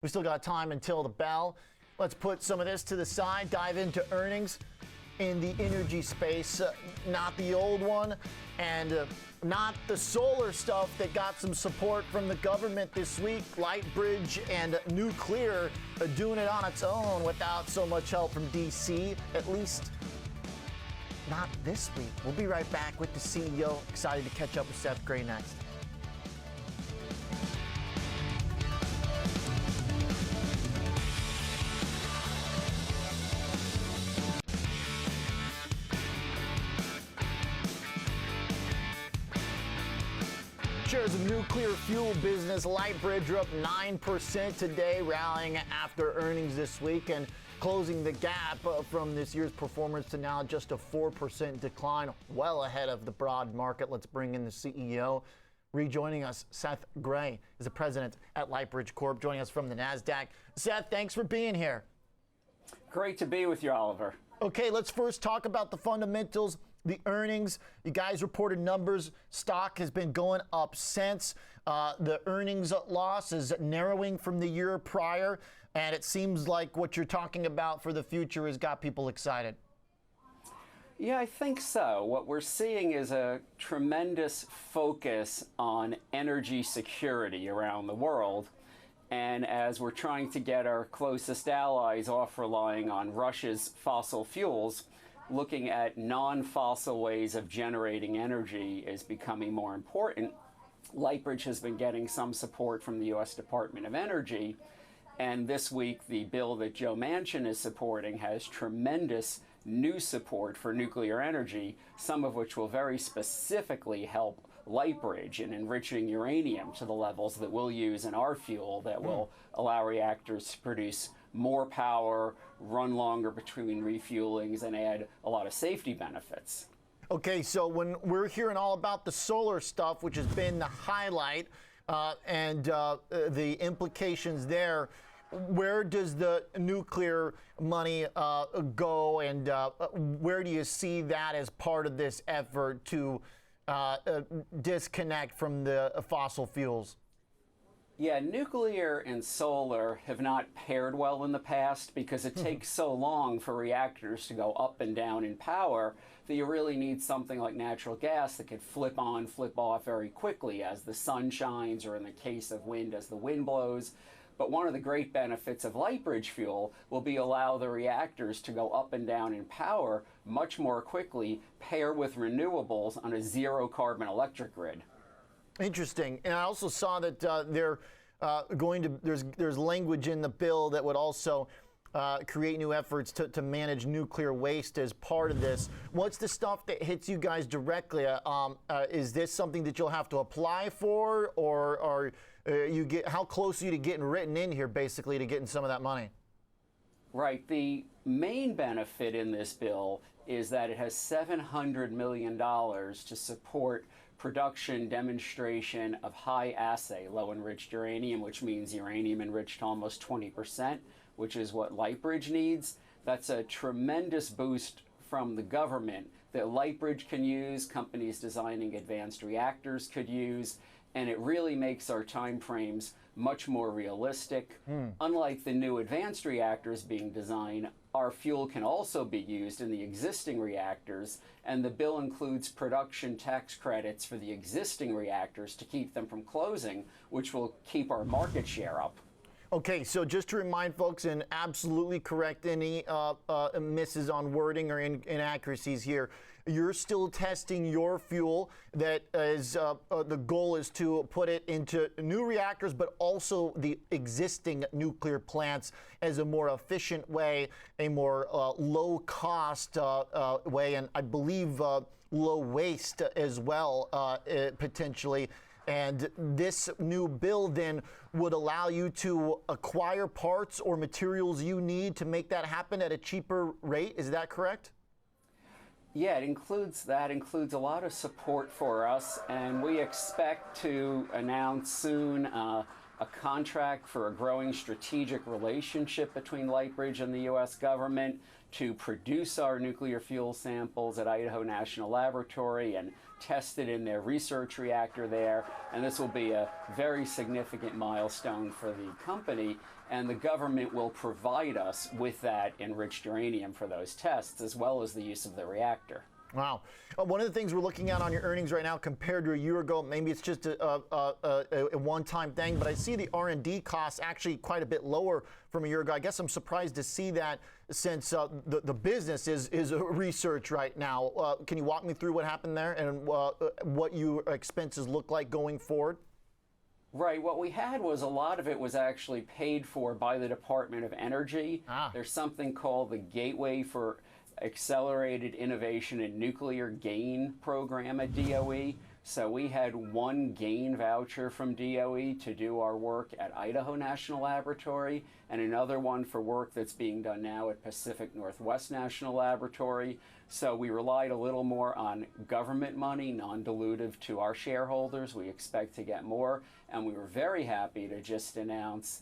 We still got time until the bell. Let's put some of this to the side, dive into earnings in the energy space, not the old one, and not the solar stuff that got some support from the government this week. Lightbridge and nuclear doing it on its own without so much help from DC, at least not this week. We'll be right back with the CEO. Excited to catch up with Seth Grae next. Shares of nuclear fuel business Lightbridge are up 9% today, rallying after earnings this week and closing the gap from this year's performance to now just a 4% decline, well ahead of the broad market. Let's bring in the CEO. Rejoining us, Seth Grae is the president at Lightbridge Corp, joining us from the NASDAQ. Seth, thanks for being here. Great to be with you, Oliver. Okay, let's first talk about the fundamentals. The earnings, you guys reported numbers. Stock has been going up since. The earnings loss is narrowing from the year prior, and it seems like what you're talking about for the future has got people excited. Yeah, I think so. What we're seeing is a tremendous focus on energy security around the world. And as we're trying to get our closest allies off relying on Russia's fossil fuels, looking at non-fossil ways of generating energy is becoming more important. Lightbridge has been getting some support from the U.S. Department of Energy, and this week the bill that Joe Manchin is supporting has tremendous new support for nuclear energy, some of which will very specifically help Lightbridge in enriching uranium to the levels that we'll use in our fuel that will allow reactors to produce more power, run longer between refuelings, and add a lot of safety benefits. Okay, so when we're hearing all about the solar stuff, which has been the highlight, and the implications there, where does the nuclear money go, and where do you see that as part of this effort to disconnect from the fossil fuels? Yeah, nuclear and solar have not paired well in the past because it takes so long for reactors to go up and down in power that you really need something like natural gas that could flip on, flip off very quickly as the sun shines, or in the case of wind, as the wind blows. But one of the great benefits of Lightbridge fuel will be allow the reactors to go up and down in power much more quickly, pair with renewables on a zero carbon electric grid. Interesting. And I also saw that there's language in the bill that would also create new efforts to manage nuclear waste as part of this. What's the stuff that hits you guys directly? Is this something that you'll have to apply for, or how close are you to getting written in here, basically, to getting some of that money? Right. The main benefit in this bill is that it has $700 million to support production demonstration of high assay low enriched uranium, which means uranium enriched almost 20%, which is what Lightbridge needs. That's a tremendous boost from the government that Lightbridge can use, companies designing advanced reactors could use, and it really makes our timeframes much more realistic. Unlike the new advanced reactors being designed, our fuel can also be used in the existing reactors, and the bill includes production tax credits for the existing reactors to keep them from closing, which will keep our market share up. Okay, so just to remind folks, and absolutely correct any misses on wording or inaccuracies here, you're still testing your fuel that is, the goal is to put it into new reactors, but also the existing nuclear plants as a more efficient way, a more low-cost way, and I believe low waste as well, potentially. And this new bill then would allow you to acquire parts or materials you need to make that happen at a cheaper rate. Is that correct? Yeah, it includes that, includes a lot of support for us, and we expect to announce soon a contract for a growing strategic relationship between Lightbridge and the U.S. government to produce our nuclear fuel samples at Idaho National Laboratory and test it in their research reactor there. And this will be a very significant milestone for the company. And the government will provide us with that enriched uranium for those tests, as well as the use of the reactor. Wow. One of the things we're looking at on your earnings right now compared to a year ago, maybe it's just a one-time thing, but I see the R&D costs actually quite a bit lower from a year ago. I guess I'm surprised to see that since the business is research right now. Can you walk me through what happened there and what your expenses look like going forward? Right. What we had was a lot of it was actually paid for by the Department of Energy. There's something called the Gateway for Accelerated Innovation in Nuclear GAIN program at DOE. So we had one GAIN voucher from DOE to do our work at Idaho National Laboratory, and another one for work that's being done now at Pacific Northwest National Laboratory. So we relied a little more on government money, non-dilutive to our shareholders. We expect to get more, and we were very happy to just announce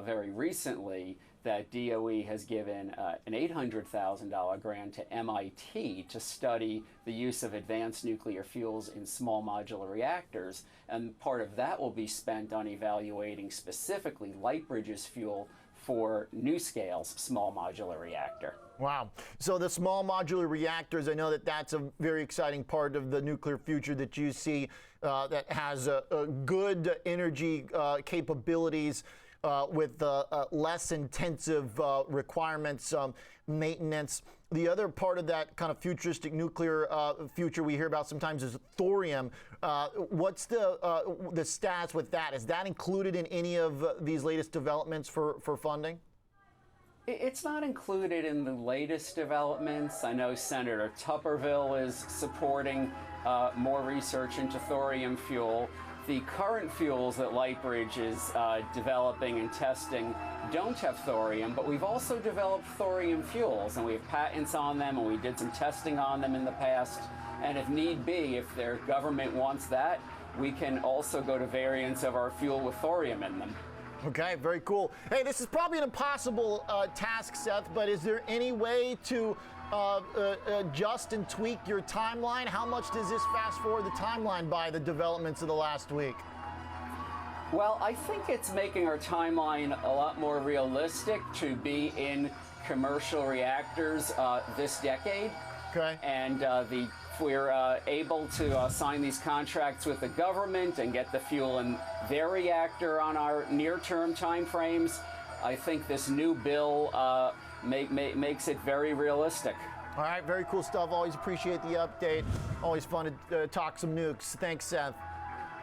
very recently that DOE has given an $800,000 grant to MIT to study the use of advanced nuclear fuels in small modular reactors. And part of that will be spent on evaluating specifically Lightbridge's fuel for NuScale's small modular reactor. Wow. So the small modular reactors, I know that that's a very exciting part of the nuclear future that you see that has a good energy capabilities with less intensive requirements, maintenance. The other part of that kind of futuristic nuclear future we hear about sometimes is thorium. What's the stats with that? Is that included in any of these latest developments for funding? It's not included in the latest developments. I know Senator Tupperville is supporting more research into thorium fuel. The current fuels that Lightbridge is developing and testing don't have thorium, but we've also developed thorium fuels, and we have patents on them, and we did some testing on them in the past. And if need be, if their government wants that, we can also go to variants of our fuel with thorium in them. Okay, very cool. Hey, this is probably an impossible task, Seth, but is there any way to adjust and tweak your timeline? How much does this fast forward the timeline by the developments of the last week? Well, I think it's making our timeline a lot more realistic to be in commercial reactors this decade. Okay. And we're able to sign these contracts with the government and get the fuel in their reactor on our near-term timeframes. I think this new bill makes it very realistic. All right, very cool stuff. Always appreciate the update. Always fun to talk some nukes. Thanks, Seth.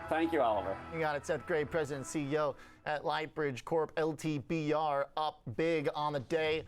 Thank you, Oliver. You got it, Seth Grae, President and CEO at Lightbridge Corp. LTBR, up big on the day.